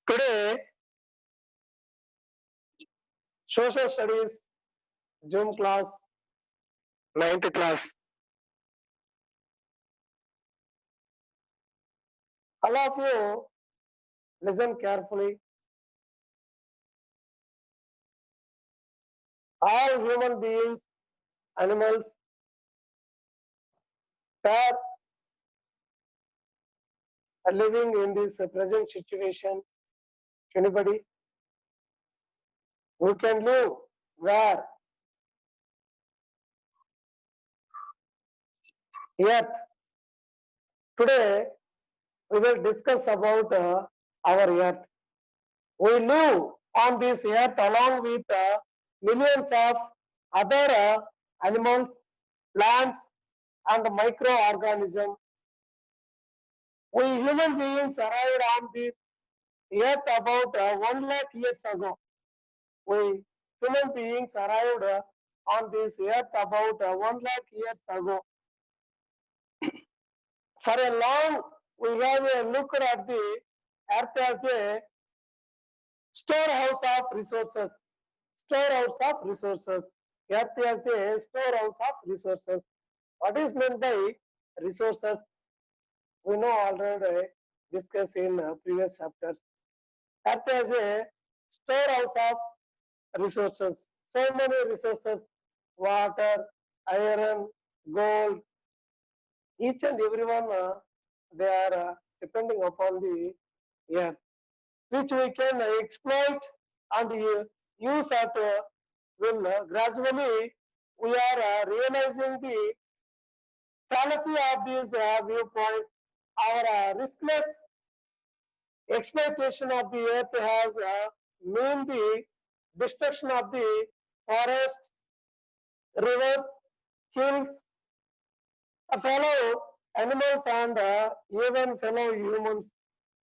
Today, social studies, Zoom class, 9th class. All of you listen carefully. All human beings, animals, are living in this present situation. Anybody who can live where? Earth. Today, we will discuss about our earth. We live on this earth along with millions of other animals, plants, and microorganisms. We human beings arrived on this earth about 1 lakh years ago. We human beings arrived on this earth about 1 lakh years ago. For a long, we have looked at the earth as a storehouse of resources. Storehouse of resources. Earth as a storehouse of resources. What is meant by resources? We know already discussed in previous chapters. Earth as a storehouse of resources. So many resources: water, iron, gold. Each and every one they are depending upon the earth, which we can exploit and use at will. Gradually, we are realizing the fallacy of this viewpoint. Our riskless exploitation of the earth has meant the destruction of the forest, rivers, hills, fellow animals, and even fellow humans.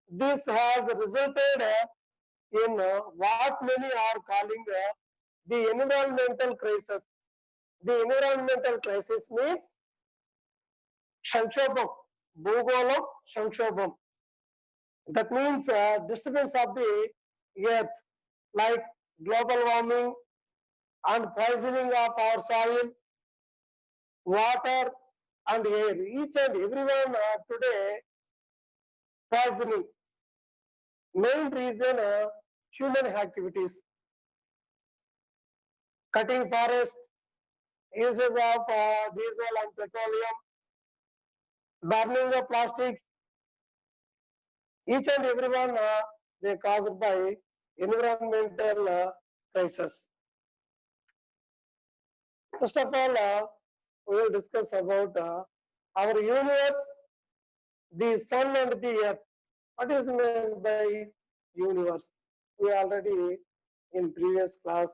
This has resulted in what many are calling the environmental crisis. The environmental crisis means Sanchobam, Bhugolam, Sanchobam. That means disturbance of the earth, like global warming and poisoning of our soil, water, and air. Each and everyone today poisoning. Main reason human activities, cutting forest, uses of diesel and petroleum, burning of plastics. Each and everyone they caused by environmental crisis. First of all, we will discuss about our universe, the sun and the earth. What is meant by universe? We already in previous class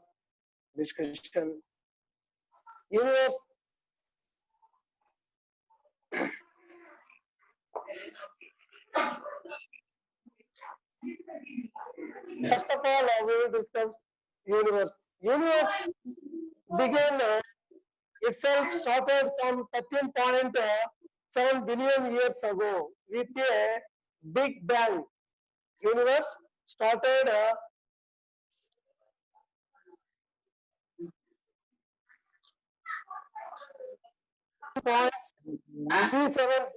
discussion. Universe. First of all, we will discuss universe. Universe began itself started some 13.7 billion years ago with a big bang. Universe started 0.37 billion years ago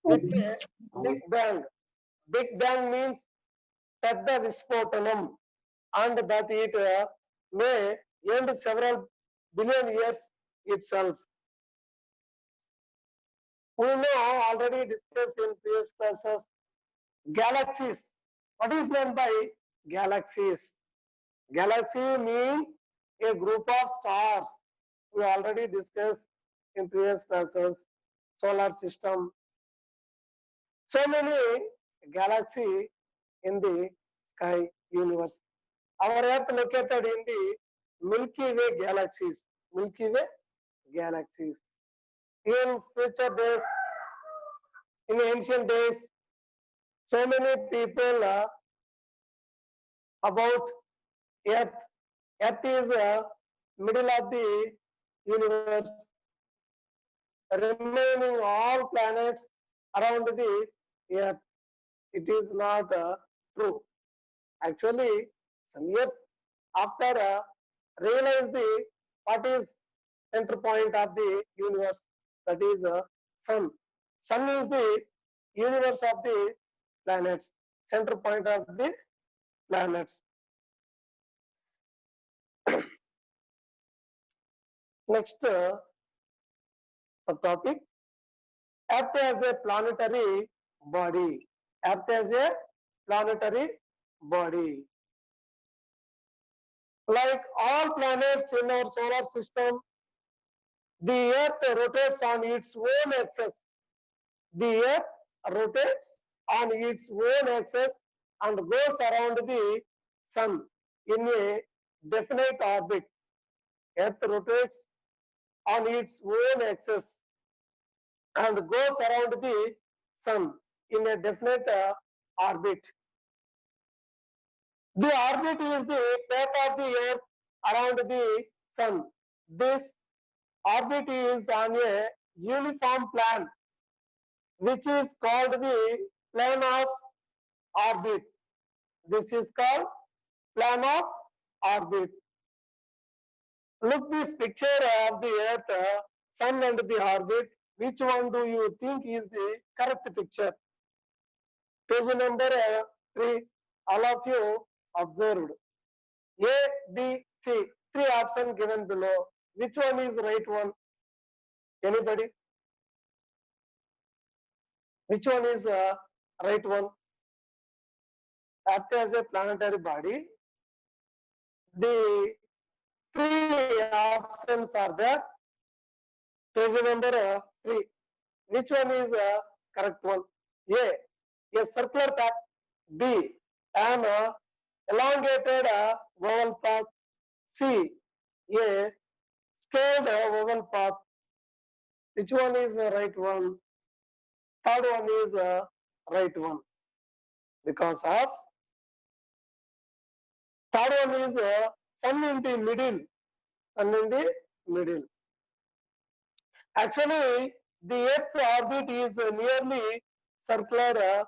with a big bang. Big bang means Tadda Vispotanam, and that it may end several billion years itself. We know already discussed in previous classes galaxies. What is meant by galaxies? Galaxy means a group of stars. We already discussed in previous classes solar system. So many galaxy in the sky universe. Our Earth located in the Milky Way galaxies. Milky Way galaxies. In future days, in ancient days, so many people about Earth. Earth is middle of the universe, remaining all planets around the Earth. it is not true. Actually, some years after realize the what is center point of the universe, that is sun. Sun is the universe of the planets, center point of the planets. Next topic, Earth as a planetary body. Earth as a planetary body. Like all planets in our solar system, the Earth rotates on its own axis. The Earth rotates on its own axis and goes around the Sun in a definite orbit. Earth rotates on its own axis and goes around the Sun in a definite orbit. The orbit is the path of the Earth around the Sun. This orbit is on a uniform plan, which is called the plane of orbit. This is called plane of orbit. Look this picture of the Earth, Sun and the orbit. Which one do you think is the correct picture? Page number 3, all of you observed. A, B, C, three options given below. Which one is right one? Anybody? Which one is right one? Earth as a planetary body. The three options are there. Page number 3. Which one is correct one? A circular path. B, an elongated oval path. C, a scaled oval path. Which one is the right one? Third one is right one. Because of third one is sun in the middle. Sun in the middle. Actually, the Earth's orbit is nearly circular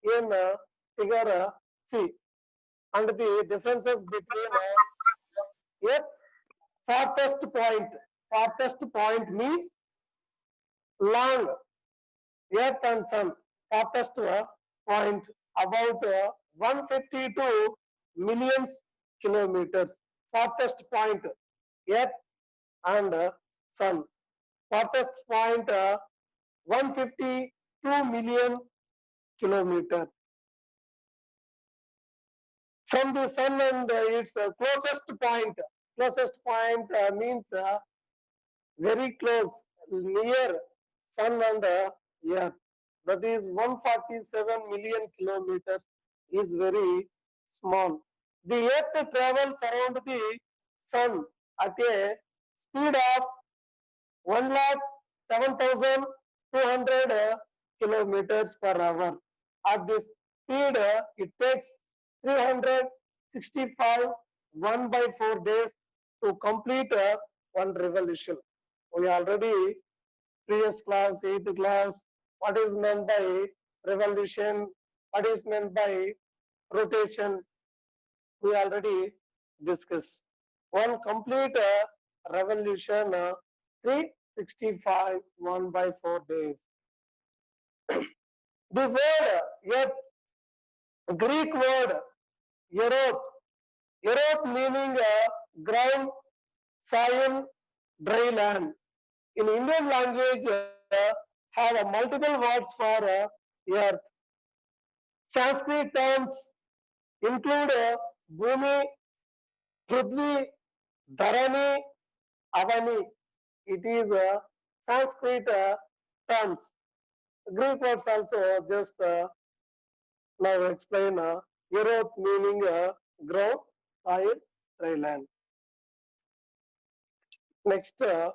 in figure C. And the differences between Earth farthest point means long. Earth and Sun, farthest point about 152 million kilometers. Farthest point, Earth and Sun. Farthest point 152 million kilometers. From the Sun and its closest point means very close, near Sun and Earth. That is 147 million kilometers is very small. The Earth travels around the Sun at a speed of 1,07,200 kilometers per hour. At this speed, it takes 365 1/4 days to complete one revolution. We already previous class, 8th class, what is meant by revolution, what is meant by rotation, we already discussed. One complete revolution, 365 1/4 days. The word Earth, Greek word Earth meaning ground, soil, dry land. In Indian language, have multiple words for earth. Sanskrit terms include Bhumi, Prithvi, Dharani, Avani. It is Sanskrit terms. Greek words also just now explain Earth meaning ground, soil, dry land. Next, the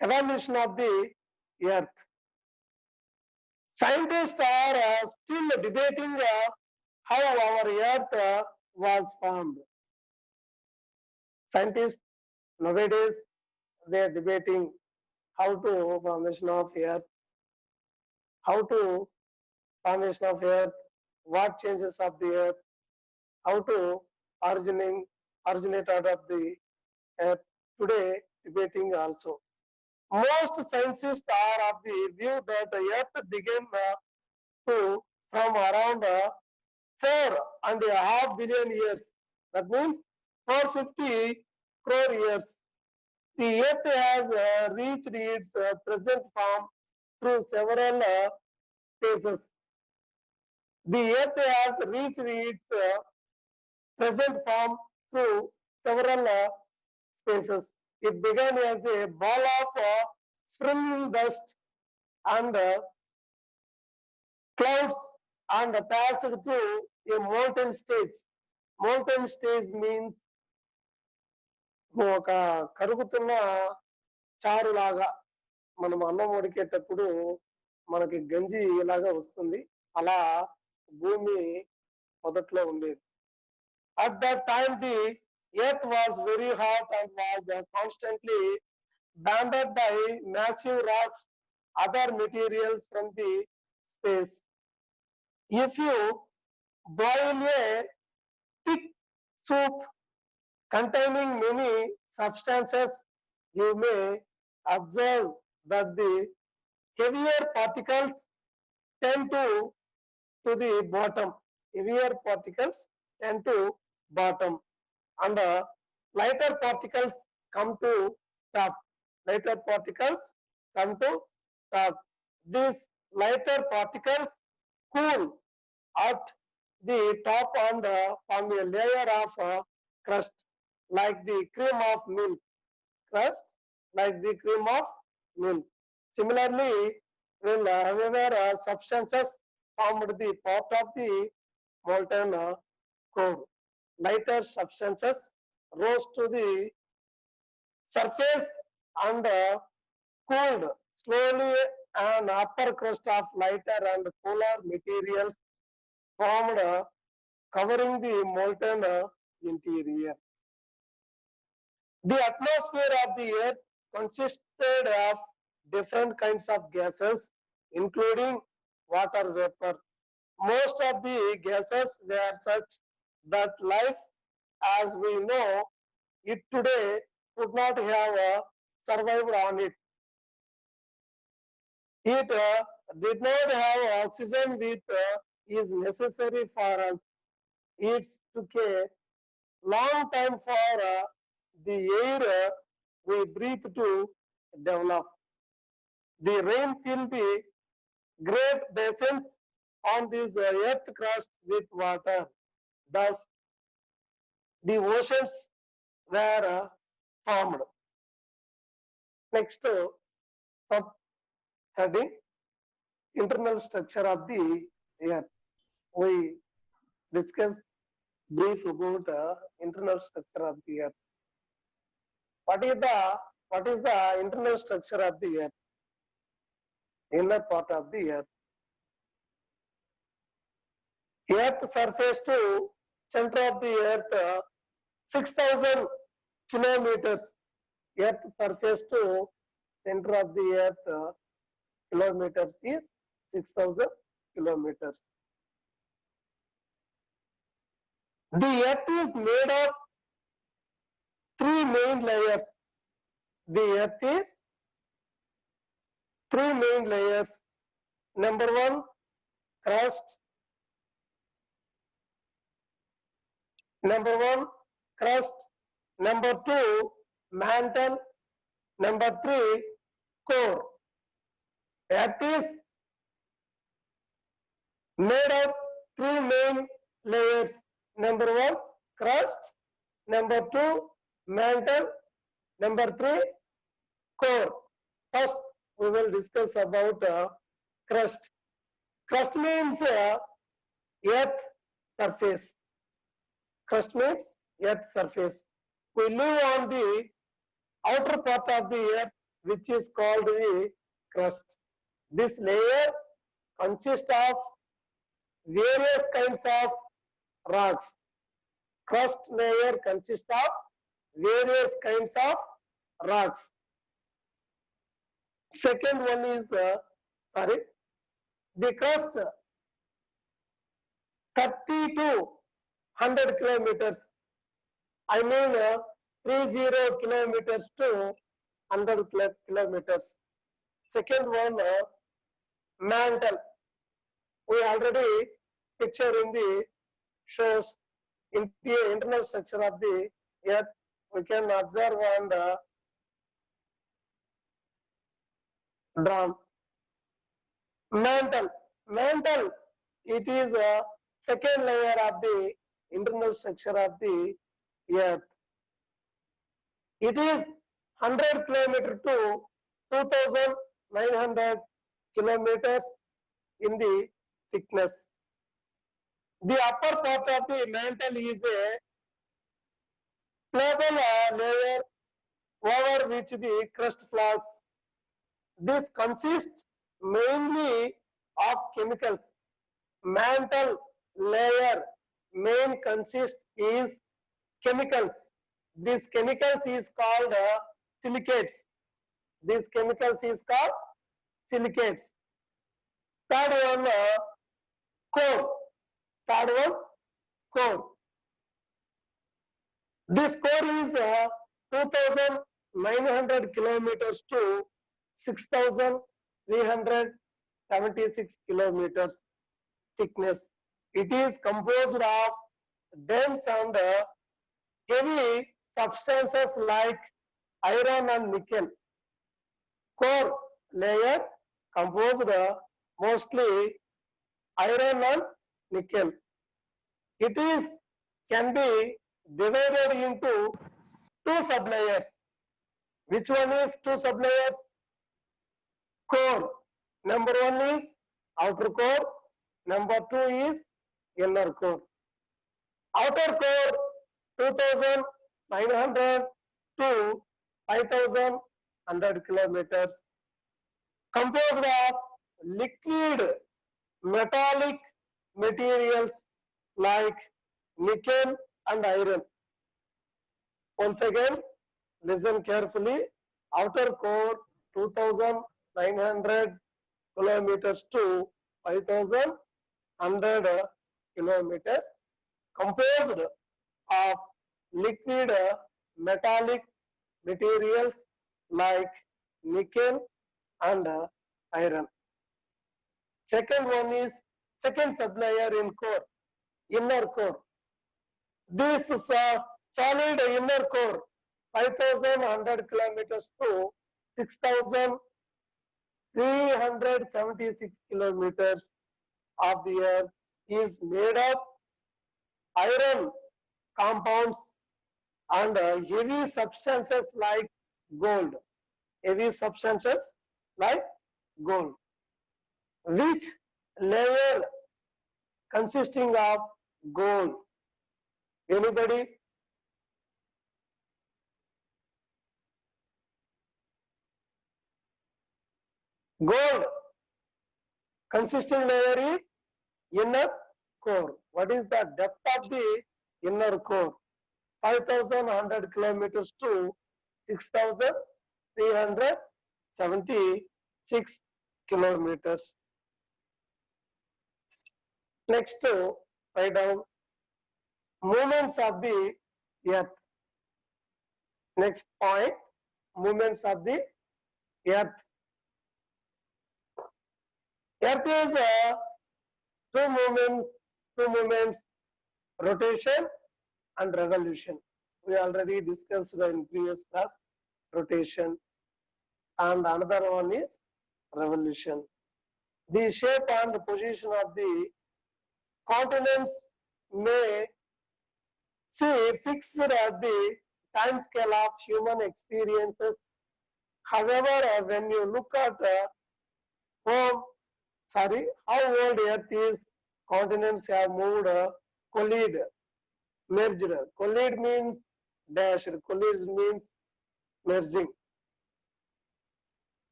evolution of the Earth. Scientists are still debating how our Earth was formed. Scientists nowadays they are debating how to formation of Earth, how to formation of earth, what changes of the earth, how to originate out of the earth. Today debating also. Most scientists are of the view that the earth began to from around 4.5 billion years. That means 450 crore years. The earth has reached its present form through several phases. The earth has reached its present form through several spaces. It began as a ball of spring dust and clouds and passed through a molten stage. Molten stage means ఒక కరుగుతున్న చారు లాగా మనం అన్నం ఉడికేటప్పుడు మనకి గంజి ఇలాగా వస్తుంది. అలా భూమి మొదట్లో ఉండేది. At that time the earth was very hot and was constantly bounded by massive rocks, other materials from the space. If you boil a thick soup containing many substances, you may observe that the heavier particles tend to the bottom. Heavier particles tend to bottom, and lighter particles come to top. Lighter particles come to top. These lighter particles cool at the top and form a layer of crust like the cream of milk. Crust like the cream of milk. Similarly, will however substances formed the part of the molten core. Lighter substances rose to the surface and cooled slowly. An upper crust of lighter and cooler materials formed, covering the molten interior. The atmosphere of the earth consisted of different kinds of gases, including water vapor. Most of the gases were such that life as we know it today could not have survived on it. It did not have oxygen which is necessary for us. It took a long time for the air we breathe to develop. The rain filled the great basins on this earth crust with water. Thus, the oceans were formed. Next, subheading, internal structure of the earth. We discuss brief about internal structure of the earth. What is the internal structure of the earth? Inner part of the earth. Earth surface to center of the earth 6,000 kilometers. Earth surface to center of the earth kilometers is 6,000 kilometers. The earth is made of three main layers. The earth is three main layers. Number one, crust. Number one, crust. Number two, mantle. Number three, core. Earth is made of three main layers. Number one, crust. Number two, mantle. Number three, core. First, we will discuss about crust. Crust means earth surface. Crust means earth surface. We live on the outer part of the earth, which is called the crust. This layer consists of various kinds of rocks. Crust layer consists of various kinds of rocks. Second one is the crust 30 to 100 kilometers. I mean 30 kilometers to 100 kilometers. Second one, mantle. We already picture in the shows in the internal structure of the earth. We can observe and drawn. Mantle. Mantle. It is a second layer of the internal structure of the earth. It is 100 kilometer to 2,900 kilometers in the thickness. The upper part of the mantle is a pliable layer over which the crust floats. This consists mainly of chemicals. Mantle layer main consist is chemicals. These chemicals is called silicates. These chemicals is called silicates. Third one, core. Third one, core. This core is 2,900 kilometers to 6,376 kilometers thickness. It is composed of dense and heavy substances like iron and nickel. Core layer composed mostly iron and nickel. It is can be divided into two sublayers. Which one is two sublayers? Core. Number one is outer core. Number two is inner core. Outer core 2,900 to 5,100 kilometers, composed of liquid metallic materials like nickel and iron. Once again, listen carefully. Outer core 2,900 kilometers to 5,100 kilometers, composed of liquid metallic materials like nickel and iron. Second one is second sublayer in core, inner core. This solid inner core 5,100 kilometers to 6,376 kilometers of the earth is made of iron compounds and heavy substances like gold. Heavy substances like gold. Which layer consisting of gold? Anybody? Gold consisting layer is inner core. What is the depth of the inner core? 5,100 kilometers to 6,376 kilometers. Next, write down movements of the earth. Next point, movements of the earth. Earth is two movements, rotation and revolution. We already discussed in previous class rotation, and another one is revolution. The shape and the position of the continents may see fixed at the time scale of human experiences. However, when you look at how old Earth is, continents have moved, collided, merged. Collide means dash, collide means merging.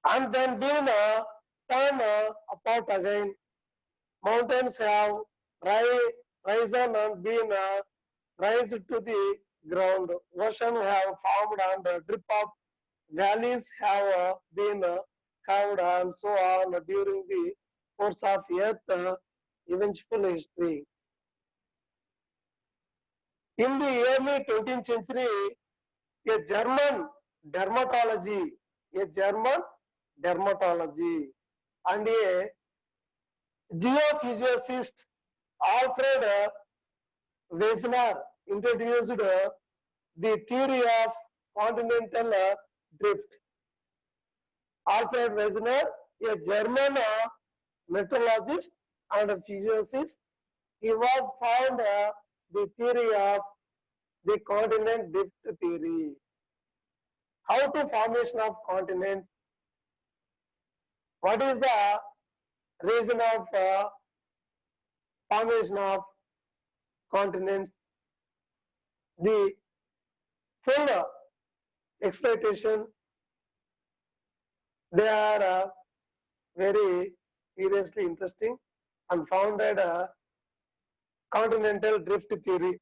And then been turned apart again. Mountains have risen and been raised to the ground. Ocean have formed and drip up. Valleys have been carved and so on during the course of earth eventful history. In the early 20th century, a German dermatology, a German dermatology and a geophysicist Alfred Wegener introduced the theory of continental drift. Alfred Wegener, a German meteorologist and physicist, he was found the theory of the continent drift theory. How to formation of continent? What is the reason of formation of continents? The full exploitation, they are very seriously interesting and founded continental drift theory.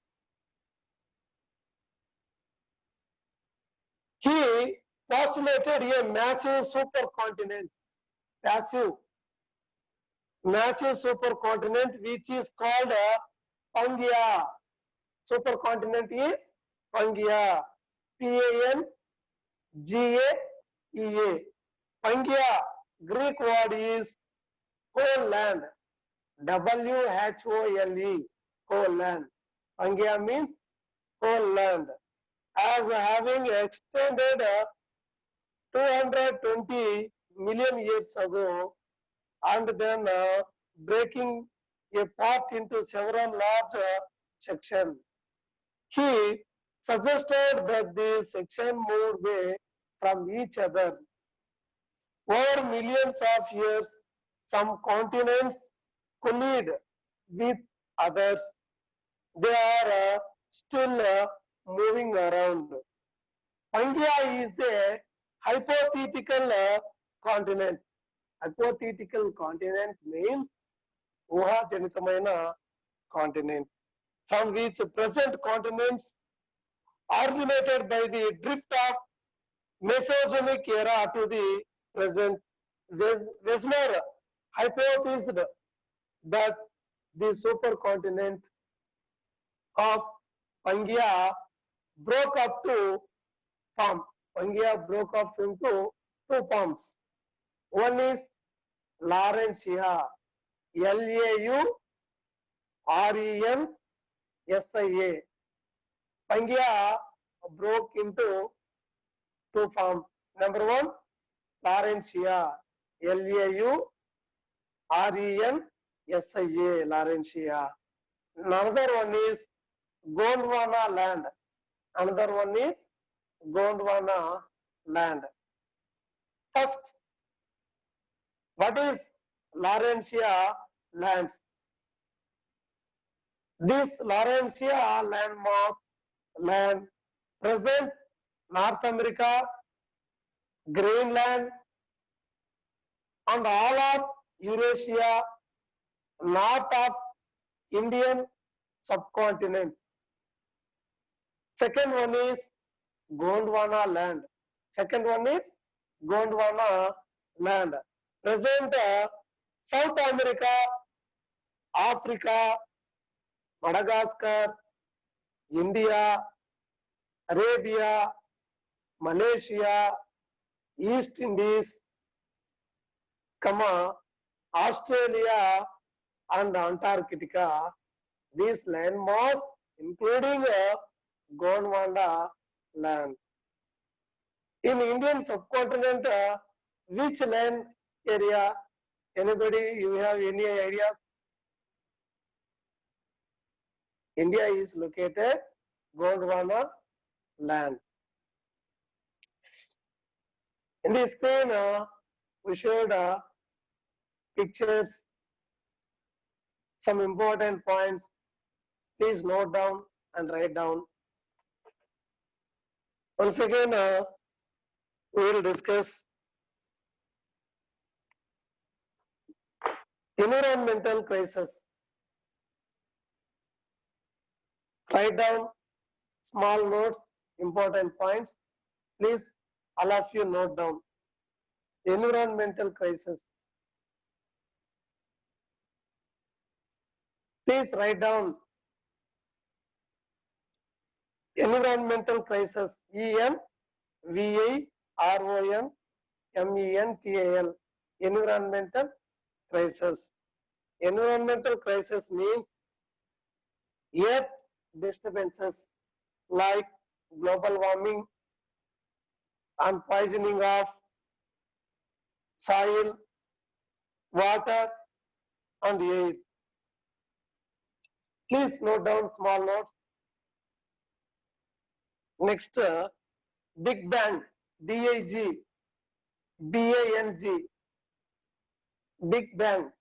He postulated a massive supercontinent, massive supercontinent which is called Pangaea. Supercontinent is Pangaea, P-A-N-G-A-E-A. Pangaea, Greek word is whole land, W-H-O-L-E, whole land. Pangaea means whole land. As having extended 220 million years ago and then breaking a part into several large sections. He suggested that the section moved away from each other. Over millions of years, some continents collide with others. They are still moving around. Pangaea is a hypothetical continent. Hypothetical continent means ఊహాజనితమైన continent, from which present continents originated by the drift of Mesozoic era to the present. Wegener hypothesized that the supercontinent of Pangaea broke up to form. Pangaea broke up into two forms. One is Laurentia, Laurensia. Pangaea broke into two forms. Number one, Laurentia, Laurensia, Laurentia. Another one is Gondwana land. Another one is Gondwana land. First, what is Laurentia lands? This Laurentia landmass land present North America, Greenland, and all of Eurasia, north of Indian subcontinent. Second one is Gondwana land. Second one is Gondwana land. Present South America, Africa, Madagascar, India, Arabia, Malaysia, East Indies, Australia and Antarctica. These landmass including Gondwana land. In Indian subcontinent, which land area? Anybody, you have any ideas? India is located Gondwana land. In the screen, we showed pictures, some important points. Please note down and write down. Once again, we will discuss environmental crisis. Write down small notes, important points. Please, all of you note down. Environmental crisis. Please write down environmental crisis. ENVIRONMENTAL. Environmental crisis. Environmental crisis means earth disturbances like global warming and poisoning of soil, water, and air. Please note down small notes. Next, Big Bang, BIG, BANG, Big Bang,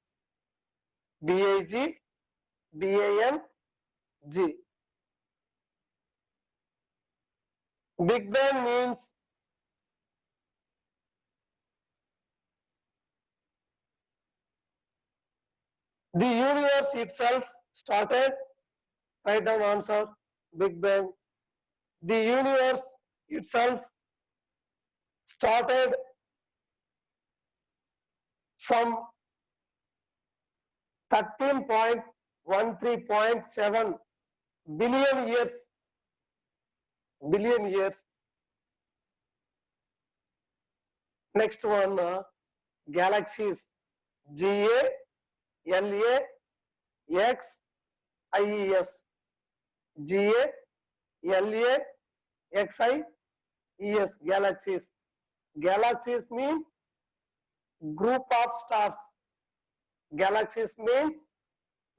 BIG, BANG. Big Bang means the universe itself started. Write down answer. Big Bang. The universe itself started some 13.13.7 billion years. Billion years. Next one, galaxies. GALAXIES. GALAXIES. Galaxies. Galaxies means group of stars. Galaxies means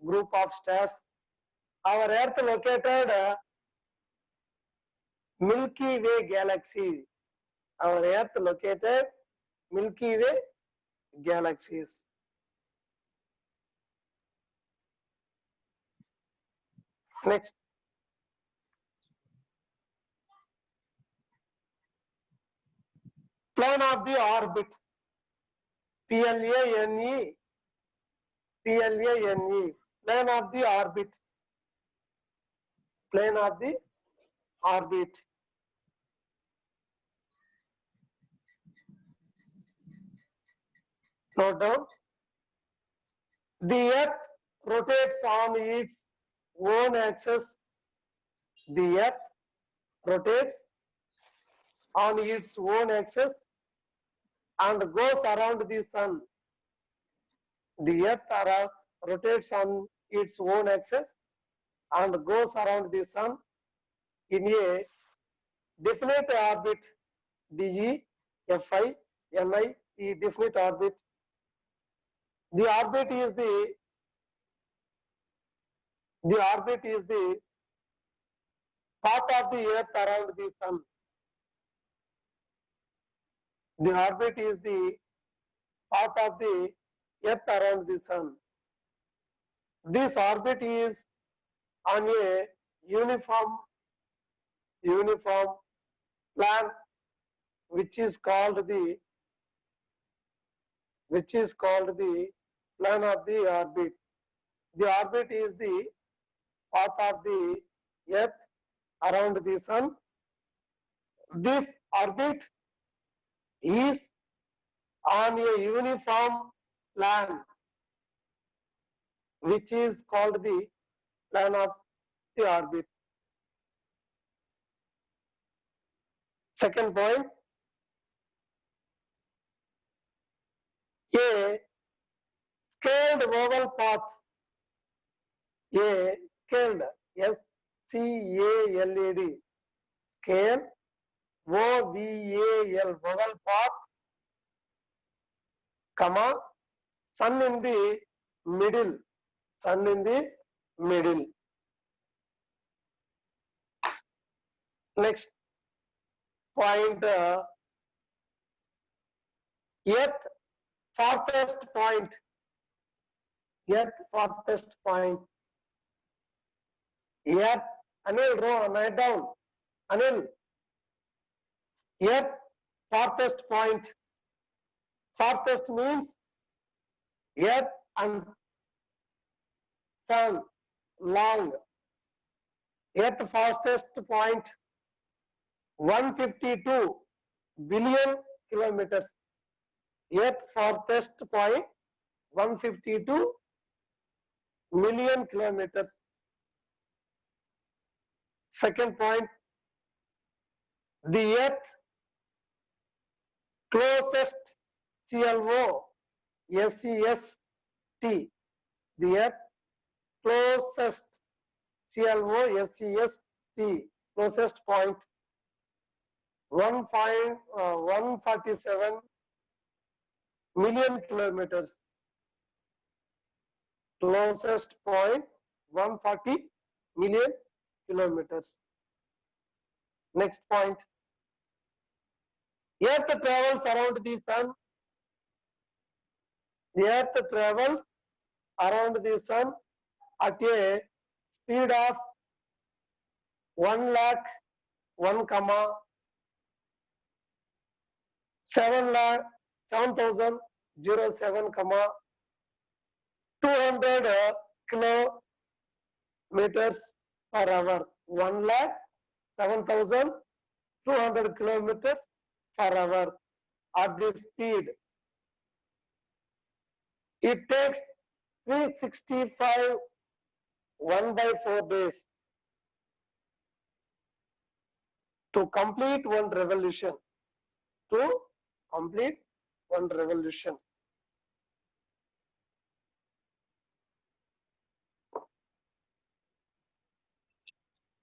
group of stars. Our Earth located Milky Way galaxy. Our Earth located Milky Way galaxies. Next. Plan of the orbit. PLANE. PLANE. Plan of the orbit. Plane of the orbit. Note down. The Earth rotates on its own axis. The Earth rotates on its own axis and goes around the sun. The Earth rotates on its own axis and goes around the sun in a definite orbit. DG, FI, NI, definite orbit. The orbit is the path of the Earth around the sun. The orbit is the path of the Earth around the sun. This orbit is on a uniform plan, which is called the plan of the orbit. The orbit is the path of the Earth around the sun. This orbit is on a uniform plan, which is called the plan of the orbit. Second point, a scaled oval path, a scaled, SCALED, scale, OVAL, oval path, comma, sun in the middle, sun in the middle. Next point, Earth farthest point. Earth farthest point. Earth, Anil, write down. Anil, Earth farthest point. Farthest means Earth and sun long. Earth fastest point 152 billion kilometers. Earth farthest point 152 million kilometers. Second point, the Earth closest CLO SEST, the Earth closest CLO SEST, closest point 147 million kilometers. Closest point 140 million kilometers. Next point, Earth travels around the sun. The Earth travels around the sun at a speed of 1 lakh 1 comma 7,007 comma 200 kilometers per hour. 1 lakh 7,200 kilometers per hour at this speed. It takes 365 1/4 days to complete one revolution. To complete one revolution.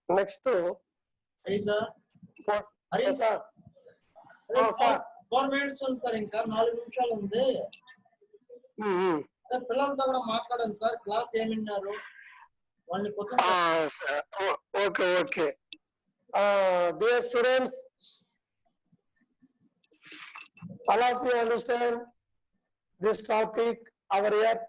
Next to sir. yes, sir. Oh, sir. 4 minutes ఉంది sir ఇంకా 4 నిమిషాలు ఉంది అదే పిల్లలతో కూడా మాట్లాడండి sir class ఏమిన్నారు వాళ్ళని questions okay okay dear students, all of you understand this topic, our Earth.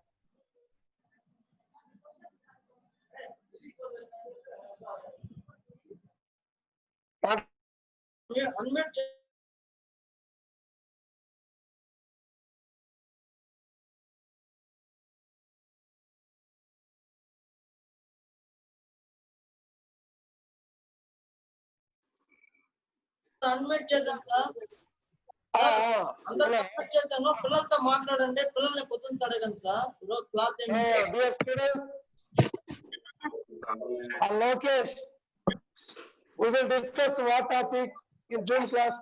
unmute చేశాను సార్ అందరూ అన్మ్యూట్ చేశాను పిల్లలతో మాట్లాడండి పిల్లల్ని క్వశ్చన్స్ అడగండి సార్ ఈరోజు క్లాస్ ఏమి dear students, Lokesh, we will discuss what topic in June class.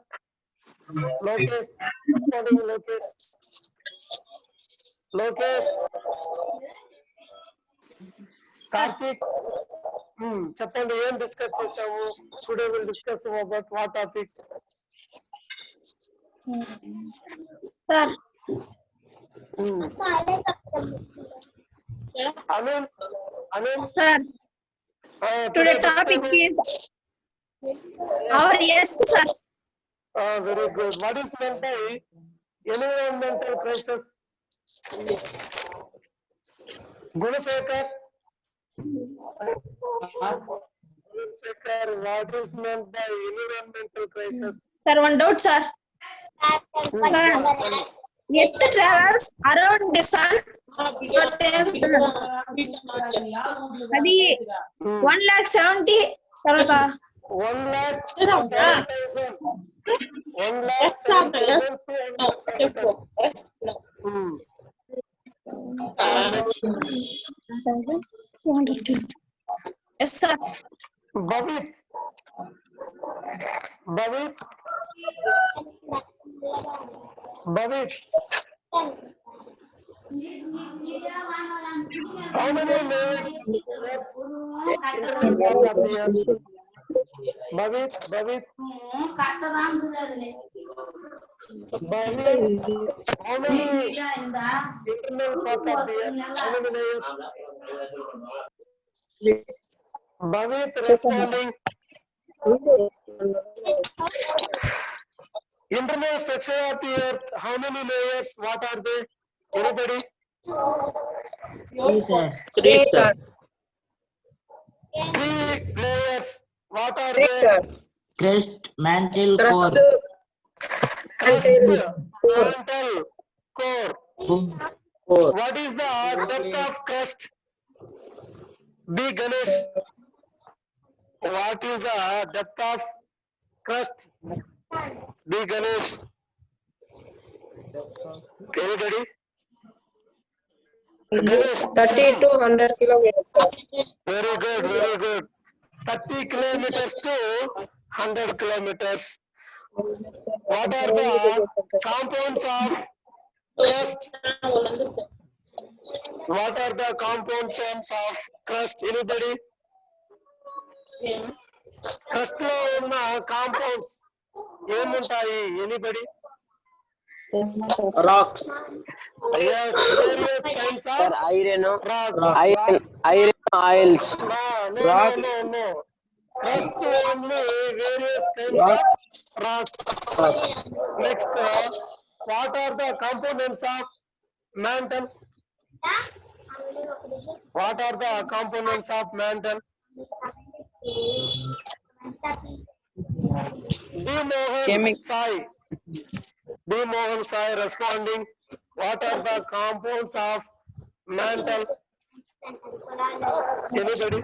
Lokesh, responding Lokesh. Lokesh, Karthik, చెప్పండి ఏం డిస్కస్ చేసాము today will discuss about what topic sir Anil sir today topic is our earth sir very good. What is meant by environmental crisis? Gunasekar, what is meant by environmental crisis? Sir one doubt sir earth travels around the sun అది 1,70,000 తర్వాత 1,07,000 yes sir Bhavit, how many layers? Bhavit, how many internal part of the earth? How many layers? Bhavit responding. Internal structure of the earth, how many layers? What are they? Anybody? sir 3 sir 3 layers. What are they? crust mantle core Mantle, core. What is the depth of crust? B. Ganesh. What is the depth of crust? B. Ganesh. Anybody? Ganesh, 30 to 100 kilometers, sir. very good, very good. 30 kilometers to 100 kilometers. What are the compounds of crust? What are the compounds of crust? Anybody? Crust లో ఉన్న compounds ఏముంటాయి? Anybody? Rocks. Yes, various kinds of Sir, iron, rocks. iron oils. No. Crust only various kinds of rocks. Next, what are the components of mantle? What are the components of mantle? D. Mohan Sai responding. What are the compounds of mantle? Anybody?